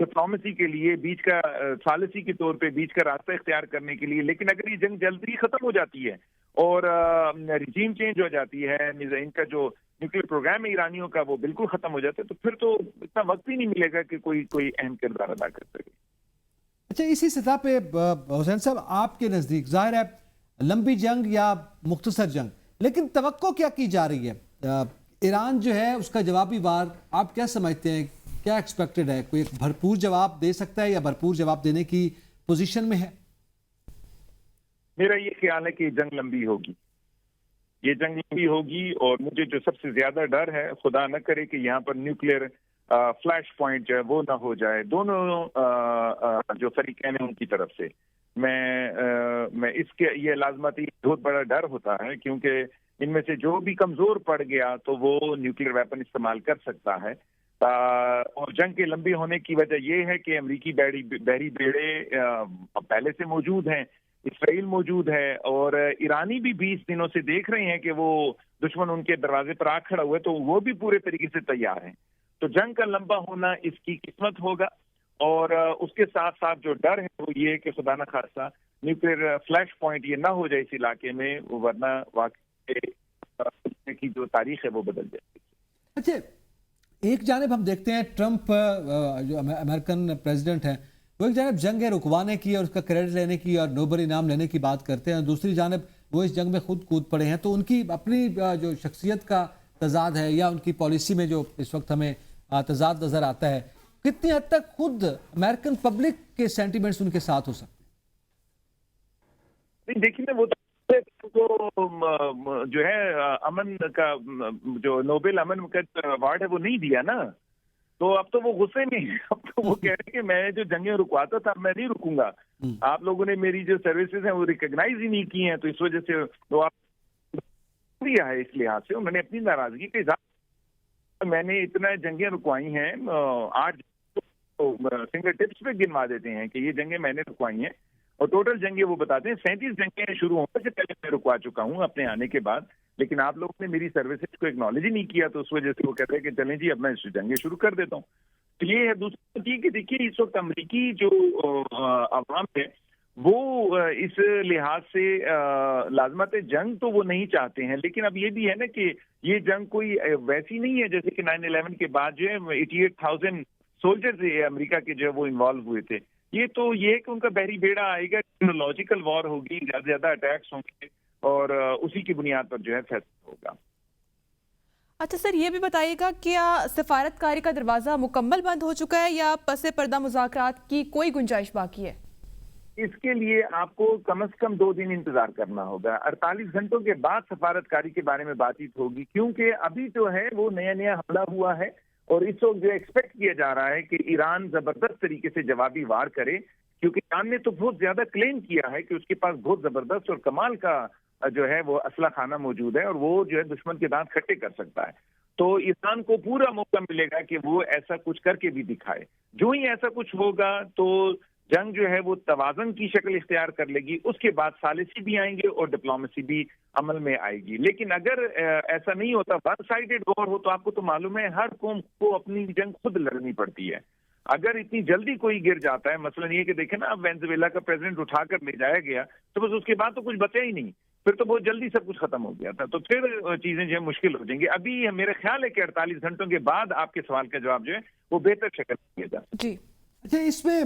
Diplomacy کے لیے بیچ کا ثالثی کے طور پہ بیچ کا راستہ اختیار کرنے کے لیے. لیکن اگر یہ جنگ جلدی ختم ہو جاتی ہے اور ریجیم چینج ہو جاتی ہے, ان کا جو نیوکلیر پروگرام ہے ایرانیوں کا وہ بالکل ختم ہو جاتا ہے, تو پھر تو اتنا وقت ہی نہیں ملے گا کہ کوئی اہم کردار ادا کر سکے. اچھا, اسی سطح پہ حسین صاحب آپ کے نزدیک ظاہر ہے لمبی جنگ یا مختصر جنگ, لیکن توقع کیا کی جا رہی ہے؟ ایران جو ہے اس کا جوابی وار آپ کیا سمجھتے ہیں, کیا ایکسپیکٹڈ ہے؟ کوئی ایک بھرپور جواب دے سکتا ہے یا بھرپور جواب دینے کی پوزیشن میں ہے؟ میرا یہ خیال ہے کہ یہ جنگ لمبی ہوگی, یہ جنگ لمبی ہوگی, اور مجھے جو سب سے زیادہ ڈر ہے, خدا نہ کرے کہ یہاں پر نیوکلیر فلیش پوائنٹ جو ہے وہ نہ ہو جائے دونوں جو فریقین ہیں ان کی طرف سے. میں اس کے یہ لازماتی بہت بڑا ڈر ہوتا ہے, کیونکہ ان میں سے جو بھی کمزور پڑ گیا تو وہ نیوکلیر ویپن استعمال کر سکتا ہے. اور جنگ کے لمبی ہونے کی وجہ یہ ہے کہ امریکی بحری بیڑے پہلے سے موجود ہیں, اسرائیل موجود ہے, اور ایرانی بھی 20 دنوں سے دیکھ رہے ہیں کہ وہ دشمن ان کے دروازے پر آ کھڑا ہوا ہے, تو وہ بھی پورے طریقے سے تیار ہیں. تو جنگ کا لمبا ہونا اس کی قسمت ہوگا, اور اس کے ساتھ ساتھ جو ڈر ہے وہ یہ ہے کہ خدا نہ خواستہ نیوکلیر فلیش پوائنٹ یہ نہ ہو جائے اس علاقے میں, ورنہ واقعی کی جو تاریخ ہے وہ بدل جائے گی. اچھا, ایک جانب ہم دیکھتے ہیں ٹرمپ جو امریکن پریزیڈنٹ ہیں وہ ایک جانب جنگ رکوانے کی اور اس کا کریڈٹ لینے کی اور نوبل انعام لینے کی بات کرتے ہیں, دوسری جانب وہ اس جنگ میں خود کود پڑے ہیں. تو ان کی اپنی جو شخصیت کا تضاد ہے یا ان کی پالیسی میں جو اس وقت ہمیں تضاد نظر آتا ہے, کتنی حد تک خود امریکن پبلک کے سینٹیمنٹس ان کے ساتھ ہو سکتے ہیں؟ دیکھیے نا, وہ تو جو ہے امن کا جو نوبل امن کا ایوارڈ ہے وہ نہیں دیا نا, تو اب تو وہ غصے میں ہیں. اب تو وہ کہہ رہے ہیں کہ میں جو جنگیں رکواتا تھا میں نہیں رکوں گا, آپ لوگوں نے میری جو سروسز ہیں وہ ریکگنائز ہی نہیں کی ہیں, تو اس وجہ سے وہ دیا ہے. اس لحاظ سے انہوں نے اپنی ناراضگی کا اظہار, میں نے اتنا جنگیں رکوائی ہیں, 8 فنگر ٹپس پہ گنوا دیتے ہیں کہ یہ جنگیں میں نے رکوائی ہیں, اور ٹوٹل جنگیں وہ بتاتے ہیں 37 جنگیں شروع ہونے سے پہلے میں رکوا چکا ہوں اپنے آنے کے بعد, لیکن آپ لوگوں نے میری سروسز کو اکنالج ہی نہیں کیا, تو اس وجہ سے وہ کہتے ہیں کہ چلیں جی اب میں جنگیں شروع کر دیتا ہوں. تو یہ ہے. دوسری چیز کہ دیکھیے اس وقت امریکی جو عوام ہے وہ اس لحاظ سے لازمت جنگ تو وہ نہیں چاہتے ہیں, لیکن اب یہ بھی ہے نا کہ یہ جنگ کوئی ویسی نہیں ہے جیسے کہ 9/11 کے بعد جو ہے 88,000 سولجرز امریکہ کے جو ہے وہ انوالو ہوئے تھے. یہ تو یہ ہے کہ ان کا بحری بیڑا آئے گا, ٹیکنالوجیکل وار ہوگی, زیادہ سے زیادہ اٹیکس ہوں گے, اور اسی کی بنیاد پر جو ہے فیصلہ ہوگا. اچھا سر, یہ بھی بتائیے گا کیا سفارتکاری کا دروازہ مکمل بند ہو چکا ہے یا پس پردہ مذاکرات کی کوئی گنجائش باقی ہے؟ اس کے لیے آپ کو کم از کم 2 دن انتظار کرنا ہوگا. 48 گھنٹوں کے بعد سفارتکاری کے بارے میں بات چیت ہوگی, کیونکہ ابھی جو ہے وہ نیا حملہ ہوا ہے, اور اس وقت جو ایکسپیکٹ کیا جا رہا ہے کہ ایران زبردست طریقے سے جوابی وار کرے, کیونکہ ایران نے تو بہت زیادہ کلیم کیا ہے کہ اس کے پاس بہت زبردست اور کمال کا جو ہے وہ اسلحہ خانہ موجود ہے, اور وہ جو ہے دشمن کے دانت کھٹے کر سکتا ہے. تو ایران کو پورا موقع ملے گا کہ وہ ایسا کچھ کر کے بھی دکھائے. جو ہی ایسا کچھ ہوگا تو جنگ جو ہے وہ توازن کی شکل اختیار کر لے گی, اس کے بعد ثالثی بھی آئیں گے اور ڈپلومیسی بھی عمل میں آئے گی. لیکن اگر ایسا نہیں ہوتا, ون سائیڈڈ وار ہو, تو آپ کو تو معلوم ہے ہر قوم کو اپنی جنگ خود لڑنی پڑتی ہے. اگر اتنی جلدی کوئی گر جاتا ہے, مثلا یہ کہ دیکھیں نا اب وینزویلا کا پریزیڈنٹ اٹھا کر لے جایا گیا, تو بس اس کے بعد تو کچھ بچا ہی نہیں, پھر تو بہت جلدی سب کچھ ختم ہو گیا تھا, تو پھر چیزیں جو ہے مشکل ہو جائیں گی. ابھی میرا خیال ہے کہ 48 گھنٹوں کے بعد آپ کے سوال کا جواب جو ہے وہ بہتر شکل دیا جائے. جی اچھا, اس میں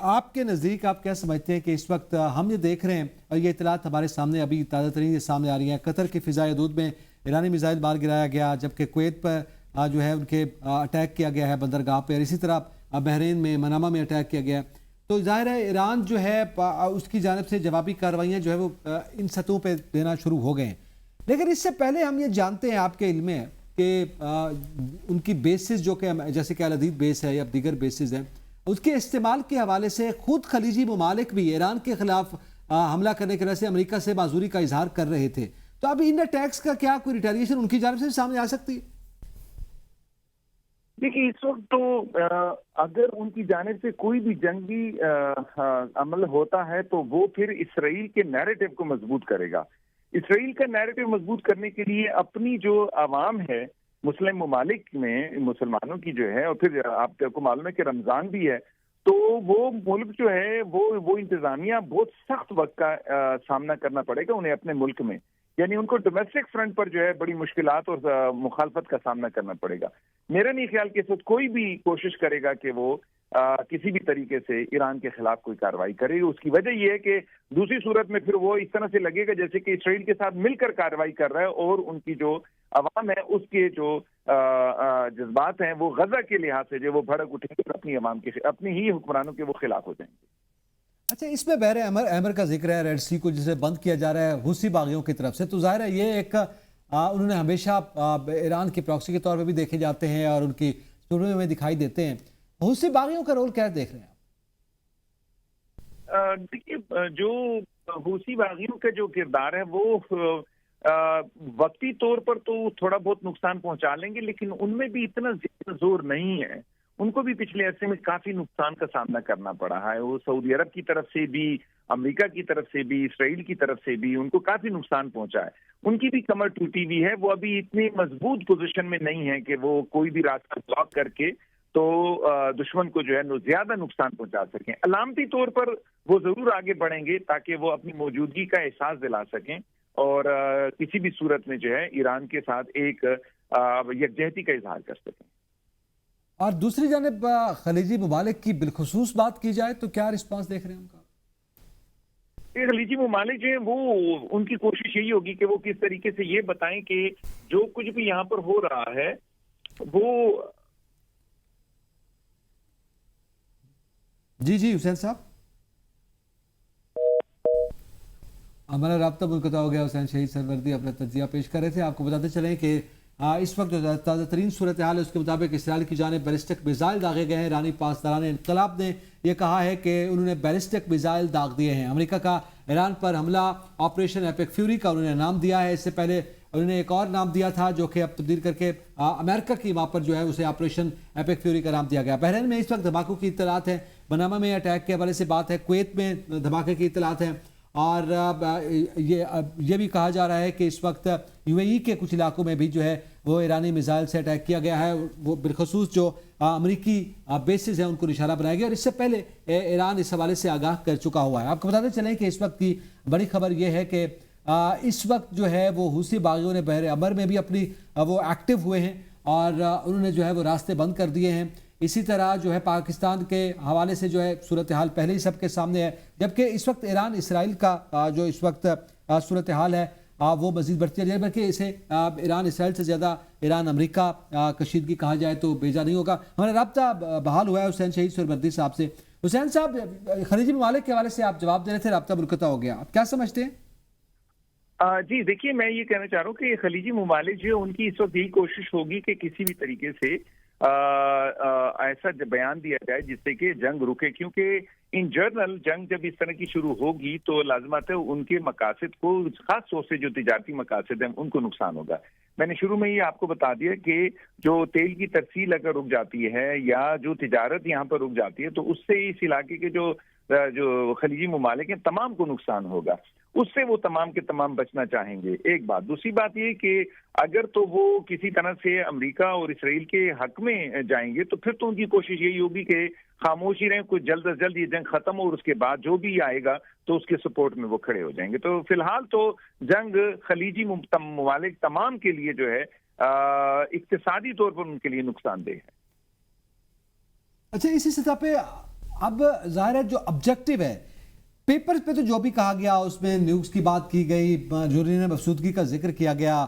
آپ کے نزدیک آپ کیا سمجھتے ہیں کہ اس وقت ہم یہ دیکھ رہے ہیں, اور یہ اطلاعات ہمارے سامنے ابھی تازہ ترین سامنے آ رہی ہیں, قطر کی فضائے حدود میں ایرانی میزائل بار گرایا گیا, جبکہ کویت پر جو ہے ان کے اٹیک کیا گیا ہے بندرگاہ پہ, اور اسی طرح بحرین میں منامہ میں اٹیک کیا گیا. تو ظاہر ہے ایران جو ہے اس کی جانب سے جوابی کارروائیاں جو ہے وہ ان سطحوں پہ دینا شروع ہو گئے ہیں. لیکن اس سے پہلے ہم یہ جانتے ہیں, آپ کے علم میں, کہ ان کی بیسز جو کہ جیسے کہ العدید بیس ہے یا دیگر بیسز ہیں, اس کے استعمال کے حوالے سے خود خلیجی ممالک بھی ایران کے خلاف حملہ کرنے کی وجہ سے امریکہ سے معذوری کا اظہار کر رہے تھے. تو اب ان اٹیکس کا کیا کوئی ریٹیلیشن ان کی جانب سے سامنے آ سکتی ہے؟ دیکھیے اس وقت تو اگر ان کی جانب سے کوئی بھی جنگی عمل ہوتا ہے تو وہ پھر اسرائیل کے نیریٹو کو مضبوط کرے گا. اسرائیل کا نیریٹو مضبوط کرنے کے لیے اپنی جو عوام ہے مسلم ممالک میں مسلمانوں کی جو ہے، اور پھر آپ کو معلوم ہے کہ رمضان بھی ہے، تو وہ ملک جو ہے وہ انتظامیہ بہت سخت وقت کا سامنا کرنا پڑے گا انہیں اپنے ملک میں، یعنی ان کو ڈومیسٹک فرنٹ پر جو ہے بڑی مشکلات اور مخالفت کا سامنا کرنا پڑے گا۔ میرا نہیں خیال کہ اس وقت کوئی بھی کوشش کرے گا کہ وہ کسی بھی طریقے سے ایران کے خلاف کوئی کارروائی کرے گا۔ اس کی وجہ یہ ہے کہ دوسری صورت میں پھر وہ اس طرح سے لگے گا جیسے کہ اسرائیل کے ساتھ مل کر کارروائی کر رہا ہے، اور ان کی جو عوام ہے اس کے جو جذبات ہیں وہ غزہ کے لحاظ سے جو وہ بھڑک اٹھیں گے، اپنی عوام کے اپنی ہی حکمرانوں کے وہ خلاف ہو جائیں گے۔ اچھا، اس میں بحر احمر کا ذکر ہے، ریڈ سی کو جسے بند کیا جا رہا ہے حوثی باغیوں کی طرف سے، تو ظاہر ہے یہ ایک انہوں نے ہمیشہ ایران کی پراکسی کے طور پہ بھی دیکھے جاتے ہیں اور ان کی اسٹوریوں میں دکھائی دیتے ہیں۔ حوثی باغیوں کا رول کیا دیکھ رہے ہیں آپ؟ دیکھیے، جو حوثی باغیوں کا جو کردار ہے وہ وقتی طور پر تو تھوڑا بہت نقصان پہنچا لیں گے، لیکن ان میں بھی اتنا زیادہ زور نہیں ہے۔ ان کو بھی پچھلے عرصے میں کافی نقصان کا سامنا کرنا پڑا ہے، وہ سعودی عرب کی طرف سے بھی، امریکہ کی طرف سے بھی، اسرائیل کی طرف سے بھی ان کو کافی نقصان پہنچا ہے۔ ان کی بھی کمر ٹوٹی ہوئی ہے، وہ ابھی اتنی مضبوط پوزیشن میں نہیں ہے کہ وہ کوئی بھی راستہ بلاک کر کے تو دشمن کو جو ہے زیادہ نقصان پہنچا سکیں۔ علامتی طور پر وہ ضرور آگے بڑھیں گے تاکہ وہ اپنی موجودگی کا احساس دلا سکیں اور کسی بھی صورت میں جو ہے ایران کے ساتھ ایک یکجہتی کا اظہار کر سکیں۔ اور دوسری جانب خلیجی ممالک کی بالخصوص بات کی جائے تو کیا رسپانس دیکھ رہے ہیں ان کا؟ خلیجی ممالک جو ہیں وہ ان کی کوشش یہی ہوگی کہ وہ کس طریقے سے یہ بتائیں کہ جو کچھ بھی یہاں پر ہو رہا ہے وہ جی حسین صاحب، ہمارا رابطہ منقطع ہو گیا۔ حسین شہید سروردی اپنا تجزیہ پیش کر رہے تھے۔ آپ کو بتاتے چلیں کہ اس وقت جو تازہ ترین صورتحال ہے اس کے مطابق اسرائیل کی جانب بیلسٹک میزائل داغے گئے ہیں۔ ایرانی پاسداران انقلاب نے یہ کہا ہے کہ انہوں نے بیلسٹک میزائل داغ دیے ہیں۔ امریکہ کا ایران پر حملہ آپریشن ایپک فیوری کا انہوں نے نام دیا ہے۔ اس سے پہلے انہوں نے ایک اور نام دیا تھا جو کہ اب تبدیل کر کے امریکہ کی ماں پر جو ہے اسے آپریشن ایپک فیوری کا نام دیا گیا۔ بحرین میں اس وقت دھماکوں کی اطلاعات ہیں، منامہ میں اٹیک کے حوالے سے بات ہے، کویت میں دھماکے کی اطلاعات ہیں، اور یہ بھی کہا جا رہا ہے کہ اس وقت یو اے ای کے کچھ علاقوں میں بھی جو ہے وہ ایرانی میزائل سے اٹیک کیا گیا ہے، وہ بالخصوص جو امریکی بیسز ہیں ان کو نشانہ بنایا گیا، اور اس سے پہلے ایران اس حوالے سے آگاہ کر چکا ہوا ہے۔ آپ کو بتاتے چلیں کہ اس وقت کی بڑی خبر یہ ہے کہ اس وقت جو ہے وہ حوثی باغیوں نے بحر احمر میں بھی اپنی وہ ایکٹیو ہوئے ہیں اور انہوں نے جو ہے وہ راستے بند کر دیے ہیں۔ اسی طرح جو ہے پاکستان کے حوالے سے جو ہے صورتحال پہلے ہی سب کے سامنے ہے، جبکہ اس وقت ایران اسرائیل کا جو اس وقت صورتحال ہے وہ مزید بڑھتی ہے، بلکہ اسے ایران اسرائیل سے زیادہ ایران امریکہ کشیدگی کہا جائے تو بیجا نہیں ہوگا۔ ہمارا رابطہ بحال ہوا ہے حسین شہید سہروردی صاحب سے۔ حسین صاحب، خلیجی ممالک کے حوالے سے آپ جواب دے رہے تھے، رابطہ منقطع ہو گیا، آپ کیا سمجھتے ہیں؟ جی دیکھیے، میں یہ کہنا چاہ رہا ہوں کہ خلیجی ممالک جو ان کی اس وقت یہی کوشش ہوگی کہ کسی بھی طریقے سے ایسا بیان دیا جائے جس سے کہ جنگ رکے، کیونکہ ان جنرل جنگ جب اس طرح کی شروع ہوگی تو لازمات ہے ان کے مقاصد کو، خاص طور سے جو تجارتی مقاصد ہیں ان کو نقصان ہوگا۔ میں نے شروع میں ہی آپ کو بتا دیا کہ جو تیل کی ترسیل اگر رک جاتی ہے یا جو تجارت یہاں پر رک جاتی ہے تو اس سے اس علاقے کے جو خلیجی ممالک ہیں تمام کو نقصان ہوگا، اس سے وہ تمام کے تمام بچنا چاہیں گے، ایک بات۔ دوسری بات یہ کہ اگر تو وہ کسی طرح سے امریکہ اور اسرائیل کے حق میں جائیں گے تو پھر تو ان کی کوشش یہی ہوگی کہ خاموشی رہیں، کچھ جلد از جلد یہ جنگ ختم ہو اور اس کے بعد جو بھی آئے گا تو اس کے سپورٹ میں وہ کھڑے ہو جائیں گے۔ تو فی الحال تو جنگ خلیجی ممالک تمام کے لیے جو ہے اقتصادی طور پر ان کے لیے نقصان دہ ہے۔ اچھا، اسی سطح پہ اب ظاہر ہے جو آبجیکٹو ہے پیپر پہ تو جو بھی کہا گیا اس میں نیوز کی بات کی گئی، یورینیم افسودگی کا ذکر کیا گیا،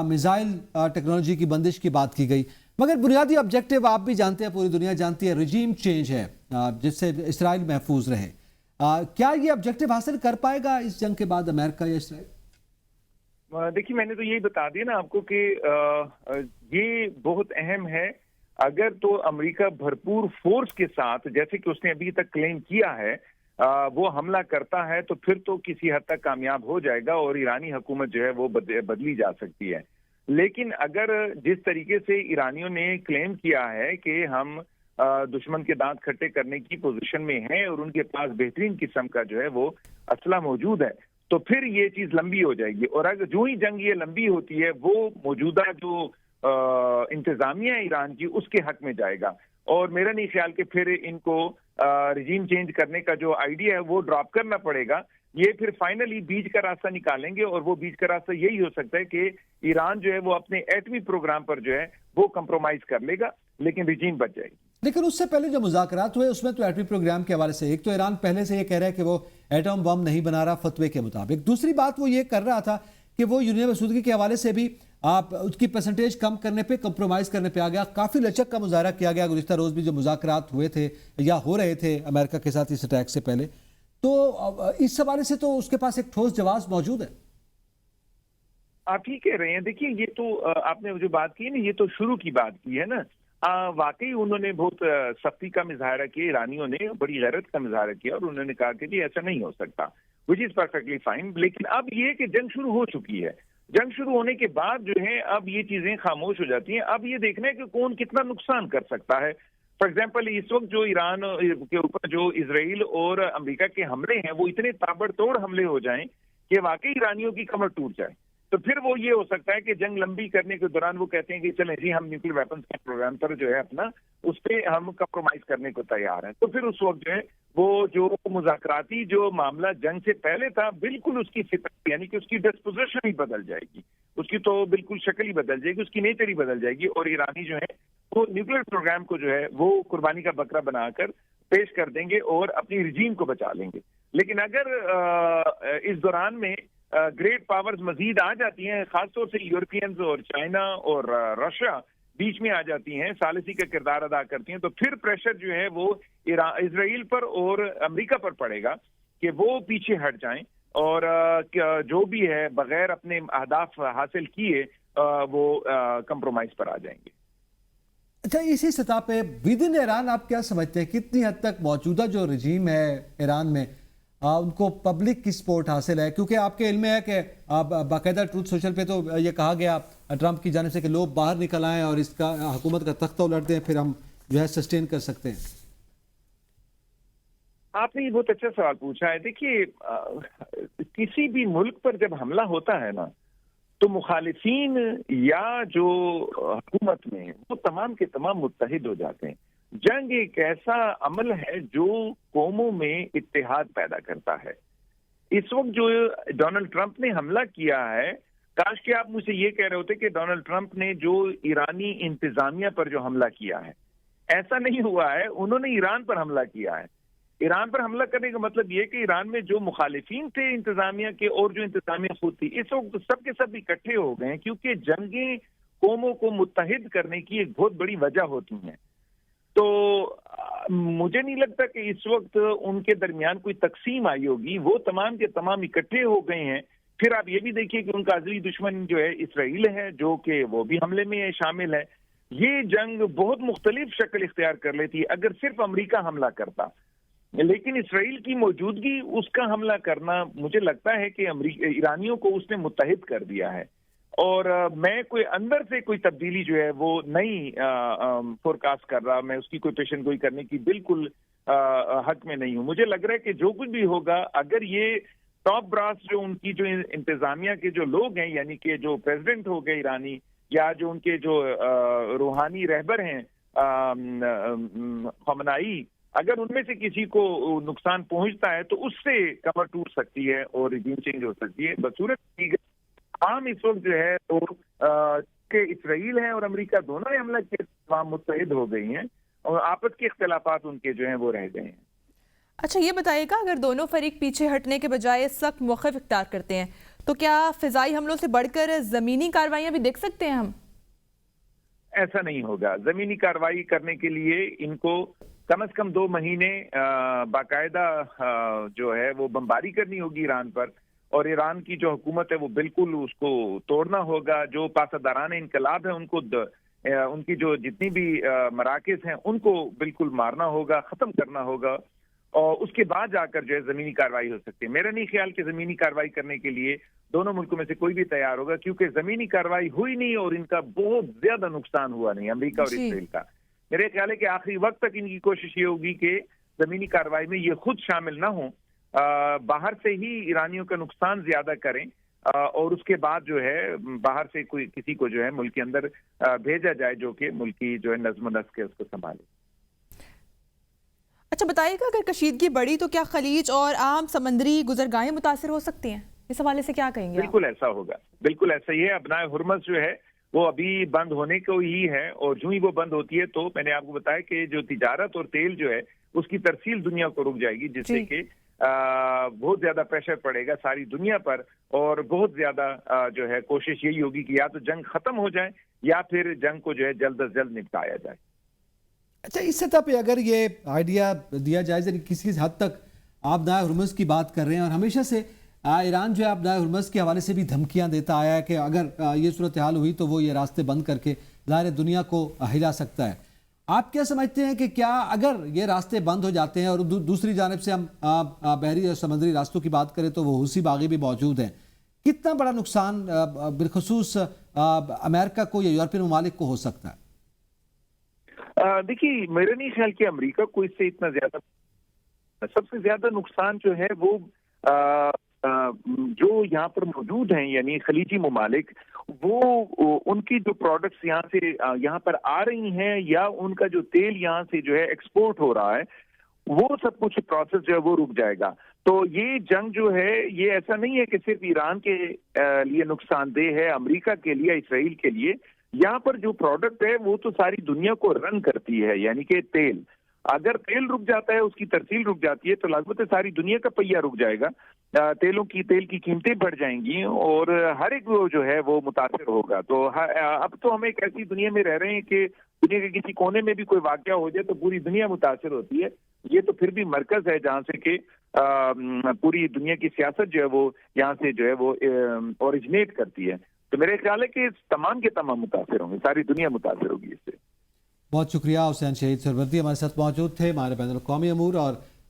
میزائل ٹیکنالوجی کی بندش کی بات کی گئی، مگر بنیادی آبجیکٹو آپ بھی جانتے ہیں، پوری دنیا جانتی ہے، رجیم چینج ہے جس سے اسرائیل محفوظ رہے۔ کیا یہ آبجیکٹو حاصل کر پائے گا اس جنگ کے بعد امریکہ یا اسرائیل؟ دیکھیے، میں نے تو یہی بتا دیا نا آپ کو کہ یہ بہت اہم ہے۔ اگر تو امریکہ بھرپور فورس کے ساتھ، جیسے کہ اس نے ابھی تک کلیم کیا ہے، وہ حملہ کرتا ہے تو پھر تو کسی حد تک کامیاب ہو جائے گا اور ایرانی حکومت جو ہے وہ بدلی جا سکتی ہے۔ لیکن اگر جس طریقے سے ایرانیوں نے کلیم کیا ہے کہ ہم دشمن کے دانت کھٹے کرنے کی پوزیشن میں ہیں اور ان کے پاس بہترین قسم کا جو ہے وہ اسلحہ موجود ہے، تو پھر یہ چیز لمبی ہو جائے گی، اور اگر جو ہی جنگ یہ لمبی ہوتی ہے وہ موجودہ جو انتظامیہ ایران کی اس کے حق میں جائے گا. اور میرا نہیں خیال کہ پھر ان کو رجیم چینج کرنے کا جو آئیڈیا ہے وہ ڈراپ کرنا پڑے گا. یہ پھر فائنلی بیچ کا راستہ نکالیں گے, اور وہ بیچ کا راستہ یہی ہو سکتا ہے کہ ایران جو ہے وہ اپنے ایٹمی پروگرام پر جو ہے وہ کمپرومائز کر لے گا, لیکن رجیم بچ جائے گی. لیکن اس سے پہلے جو مذاکرات ہوئے اس میں تو ایٹمی پروگرام کے حوالے سے ایک تو ایران پہلے سے یہ کہہ رہا ہے کہ وہ ایٹم بم نہیں بنا رہا فتوے کے مطابق. دوسری بات وہ یہ کر رہا تھا کہ وہ یورینیم آسودگی کے حوالے سے بھی آپ اس کی پرسنٹیج کم کرنے پہ کمپرومائز کرنے پہ آ گیا. کافی لچک کا مظاہرہ کیا گیا گزشتہ روز بھی جو مذاکرات ہوئے تھے یا ہو رہے تھے امریکہ کے ساتھ اس اٹیک سے پہلے. تو اس حوالے سے تو اس کے پاس ایک ٹھوس جواز موجود ہے. آپ ہی کہہ رہے ہیں. دیکھیے یہ تو آپ نے جو بات کی نا, یہ تو شروع کی بات کی ہے نا. واقعی انہوں نے بہت سختی کا مظاہرہ کیا, ایرانیوں نے بڑی غیرت کا مظاہرہ کیا, اور انہوں نے کہا کہ جی ایسا نہیں ہو سکتا, which is perfectly fine. لیکن اب یہ کہ جنگ شروع ہو چکی ہے. جنگ شروع ہونے کے بعد جو ہے اب یہ چیزیں خاموش ہو جاتی ہیں. اب یہ دیکھنا ہے کہ کون کتنا نقصان کر سکتا ہے. فار ایگزامپل اس وقت جو ایران کے اوپر جو اسرائیل اور امریکہ کے حملے ہیں وہ اتنے تابڑ توڑ حملے ہو جائیں کہ واقعی ایرانیوں کی کمر ٹوٹ جائے, تو پھر وہ یہ ہو سکتا ہے کہ جنگ لمبی کرنے کے دوران وہ کہتے ہیں کہ چلیں جی ہم نیوکلیر ویپنز کے پروگرام پر جو ہے اپنا اس پہ ہم کمپرومائز کرنے کو تیار ہیں. تو پھر اس وقت جو ہے وہ جو مذاکراتی جو معاملہ جنگ سے پہلے تھا بالکل اس کی فطرت یعنی کہ اس کی ڈسپوزیشن ہی بدل جائے گی, اس کی تو بالکل شکل ہی بدل جائے گی, اس کی نیچر ہی بدل جائے گی, اور ایرانی جو ہے وہ نیوکلیر پروگرام کو جو ہے وہ قربانی کا بکرا بنا کر پیش کر دیں گے اور اپنی رجیم کو بچا لیں گے. لیکن اگر اس دوران میں گریٹ پاورز مزید آ جاتی ہیں, خاص طور سے یورپینز اور چائنا اور رشیا بیچ میں آ جاتی ہیں, ثالثی کا کردار ادا کرتی ہیں, تو پھر پریشر جو ہے وہ اسرائیل پر اور امریکہ پر پڑے گا کہ وہ پیچھے ہٹ جائیں اور جو بھی ہے بغیر اپنے اہداف حاصل کیے وہ کمپرومائز پر آ جائیں گے. اچھا, اسی سطح پہ ود ان ایران آپ کیا سمجھتے ہیں کتنی حد تک موجودہ جو رجیم ہے ایران میں ان کو پبلک کی سپورٹ حاصل ہے؟ کیونکہ آپ کے علم میں ہے کہ باقاعدہ ٹروتھ سوشل پہ تو یہ کہا گیا ٹرمپ کی جانب سے کہ لوگ باہر نکل آئیں اور اس کا حکومت کا تختہ الٹ دیں, پھر ہم جو ہے سسٹین کر سکتے ہیں. آپ نے یہ بہت اچھا سوال پوچھا ہے. دیکھیے کسی بھی ملک پر جب حملہ ہوتا ہے نا تو مخالفین یا جو حکومت میں وہ تمام کے تمام متحد ہو جاتے ہیں. جنگ ایک ایسا عمل ہے جو قوموں میں اتحاد پیدا کرتا ہے. اس وقت جو ڈونلڈ ٹرمپ نے حملہ کیا ہے, کاش کہ آپ مجھ سے یہ کہہ رہے ہوتے کہ ڈونلڈ ٹرمپ نے جو ایرانی انتظامیہ پر جو حملہ کیا ہے, ایسا نہیں ہوا ہے. انہوں نے ایران پر حملہ کیا ہے. ایران پر حملہ کرنے کا مطلب یہ کہ ایران میں جو مخالفین تھے انتظامیہ کے اور جو انتظامیہ خود تھی, اس وقت سب کے سب اکٹھے ہو گئے ہیں, کیونکہ جنگیں قوموں کو متحد کرنے کی ایک بہت بڑی وجہ ہوتی ہیں. تو مجھے نہیں لگتا کہ اس وقت ان کے درمیان کوئی تقسیم آئی ہوگی. وہ تمام کے تمام اکٹھے ہو گئے ہیں. پھر آپ یہ بھی دیکھیے کہ ان کا ازلی دشمن جو ہے اسرائیل ہے, جو کہ وہ بھی حملے میں شامل ہے. یہ جنگ بہت مختلف شکل اختیار کر لیتی اگر صرف امریکہ حملہ کرتا, لیکن اسرائیل کی موجودگی, اس کا حملہ کرنا مجھے لگتا ہے کہ ایرانیوں کو اس نے متحد کر دیا ہے. اور میں کوئی اندر سے کوئی تبدیلی جو ہے وہ نہیں فورکاسٹ کر رہا, میں اس کی کوئی پیشن گوئی کرنے کی بالکل حق میں نہیں ہوں. مجھے لگ رہا ہے کہ جو کچھ بھی ہوگا, اگر یہ ٹاپ براس جو ان کی جو انتظامیہ کے جو لوگ ہیں, یعنی کہ جو پریزیڈنٹ ہو گئے ایرانی یا جو ان کے جو روحانی رہبر ہیں خامنائی, اگر ان میں سے کسی کو نقصان پہنچتا ہے تو اس سے کمر ٹوٹ سکتی ہے اور رجیم چینج ہو سکتی ہے. بصورت عام اس وقت جو ہے تو کہ اسرائیل ہے اور امریکہ دونوں نے حملہ کے تمام متحد ہو گئی ہیں اور آپس کے اختلافات ان کے جو ہیں وہ رہ گئے ہیں. اچھا یہ بتائیے گا, اگر دونوں فریق پیچھے ہٹنے کے بجائے سخت موقف اختیار کرتے ہیں تو کیا فضائی حملوں سے بڑھ کر زمینی کارروائیاں بھی دیکھ سکتے ہیں ہم؟ ایسا نہیں ہوگا. زمینی کارروائی کرنے کے لیے ان کو کم از کم 2 مہینے باقاعدہ جو ہے وہ بمباری کرنی ہوگی ایران پر, اور ایران کی جو حکومت ہے وہ بالکل اس کو توڑنا ہوگا. جو پاسداران انقلاب ہے ان کو ان کی جو جتنی بھی مراکز ہیں ان کو بالکل مارنا ہوگا, ختم کرنا ہوگا, اور اس کے بعد جا کر جو ہے زمینی کارروائی ہو سکتی ہے. میرا نہیں خیال کہ زمینی کارروائی کرنے کے لیے دونوں ملکوں میں سے کوئی بھی تیار ہوگا, کیونکہ زمینی کارروائی ہوئی نہیں اور ان کا بہت زیادہ نقصان ہوا نہیں امریکہ اور اسرائیل کا. میرے خیال ہے کہ آخری وقت تک ان کی کوشش یہ ہوگی کہ زمینی کارروائی میں یہ خود شامل نہ ہوں, باہر سے ہی ایرانیوں کا نقصان زیادہ کریں اور اس کے بعد جو ہے باہر سے کوئی کسی کو جو ہے ملک کے اندر بھیجا جائے جو کہ ملک کی جو ہے نظم و نسق ہے اس کو سنبھالے۔ اچھا بتائیے گا اگر کشیدگی بڑھی تو کیا خلیج اور عام سمندری گزرگاہیں متاثر ہو سکتی ہیں؟ اس حوالے سے کیا کہیں گے؟ بالکل ایسا ہوگا، بالکل ایسا ہی ہے۔ ابنائے ہرمز جو ہے وہ ابھی بند ہونے کو ہی ہے، اور جو ہی وہ بند ہوتی ہے تو میں نے آپ کو بتایا کہ جو تجارت اور تیل جو ہے اس کی ترسیل دنیا کو رک جائے گی، جس سے کہ بہت زیادہ پریشر پڑے گا ساری دنیا پر، اور بہت زیادہ جو ہے کوشش یہی ہوگی کہ یا تو جنگ ختم ہو جائے یا پھر جنگ کو جو ہے جلد از جلد نپٹایا جائے۔ اچھا اس سطح پہ اگر یہ آئیڈیا دیا جائے، کسی حد تک آپ آبنائے ہرمز کی بات کر رہے ہیں، اور ہمیشہ سے ایران جو ہے آبنائے ہرمز کے حوالے سے بھی دھمکیاں دیتا آیا ہے کہ اگر یہ صورتحال ہوئی تو وہ یہ راستے بند کر کے ظاہر دنیا کو ہلا سکتا ہے۔ آپ کیا سمجھتے ہیں کہ کیا اگر یہ راستے بند ہو جاتے ہیں، اور دوسری جانب سے ہم بحری اور سمندری راستوں کی بات کریں تو وہ حوثی باغی بھی موجود ہیں، کتنا بڑا نقصان بالخصوص امریکہ کو یا یورپین ممالک کو ہو سکتا ہے؟ دیکھیے میرا نہیں خیال کہ امریکہ کو اس سے اتنا زیادہ، سب سے زیادہ نقصان جو ہے وہ جو یہاں پر موجود ہیں یعنی خلیجی ممالک، وہ ان کی جو پروڈکٹس یہاں پر آ رہی ہیں یا ان کا جو تیل یہاں سے جو ہے ایکسپورٹ ہو رہا ہے، وہ سب کچھ پروسیس جو ہے وہ رک جائے گا۔ تو یہ جنگ جو ہے یہ ایسا نہیں ہے کہ صرف ایران کے لیے نقصان دہ ہے، امریکہ کے لیے، اسرائیل کے لیے۔ یہاں پر جو پروڈکٹ ہے وہ تو ساری دنیا کو رن کرتی ہے، یعنی کہ تیل، اگر تیل رک جاتا ہے، اس کی ترسیل رک جاتی ہے تو لازمت ساری دنیا کا پہیہ رک جائے گا، تیل کی قیمتیں بڑھ جائیں گی اور ہر ایک جو ہے وہ متاثر ہوگا۔ تو اب تو ہم ایک ایسی دنیا میں رہ رہے ہیں کہ دنیا کے کسی کونے میں بھی کوئی واقعہ ہو جائے تو پوری دنیا متاثر ہوتی ہے۔ یہ تو پھر بھی مرکز ہے جہاں سے کہ پوری دنیا کی سیاست جو ہے وہ یہاں سے جو ہے وہ اوریجنیٹ کرتی ہے۔ تو میرے خیال ہے کہ تمام کے تمام متاثر ہوں گے، ساری دنیا متاثر ہوگی اس سے۔ بہت شکریہ حسین شہید سہروردی ہمارے ساتھ موجود تھے، ہمارے بین الاقوامی امور اور